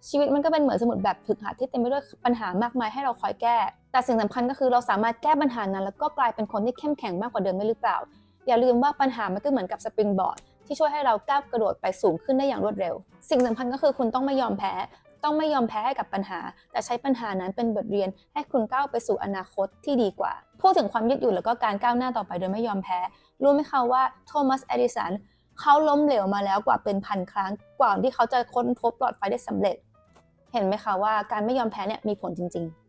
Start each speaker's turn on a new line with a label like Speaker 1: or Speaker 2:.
Speaker 1: ชีวิตมันก็เป็นเหมือนสมุดแบบฝึกหัดที่เต็มไปด้วยปัญหามากมายให้เราคอยแก้แต่สิ่งสำคัญก็คือเราสามารถแก้ปัญหานั้นแล้วก็กลายเป็นคนที่เข้มแข็งมากกว่าเดิมได้หรือเปล่าอย่าลืมว่าปัญหามันก็เหมือนกับสปริงบอร์ดที่ช่วยให้เราก้าวกระโดดไปสูงขึ้นได้อย่างรวดเร็วสิ่งสำคัญก็คือคุณต้องไม่ยอมแพ้ให้กับปัญหาแต่ใช้ปัญหานั้นเป็นบทเรียนให้คุณก้าวไปสู่อนาคตที่ดีกว่าพูดถึงความยืดหยุ่นแล้วก็การก้าวหน้าต่อไปโดยไม่ยอมแพ้รู้ไหมคะว่าโทมัส เอดิสันเขาล้มเหลวมาแล้วกว่าเป็นพันครั้งกว่าที่เขาจะค้นพบหลอดไฟได้สำเร็จเห็นไหมคะว่าการไม่ยอมแพ้เนี่ยมีผลจริงๆ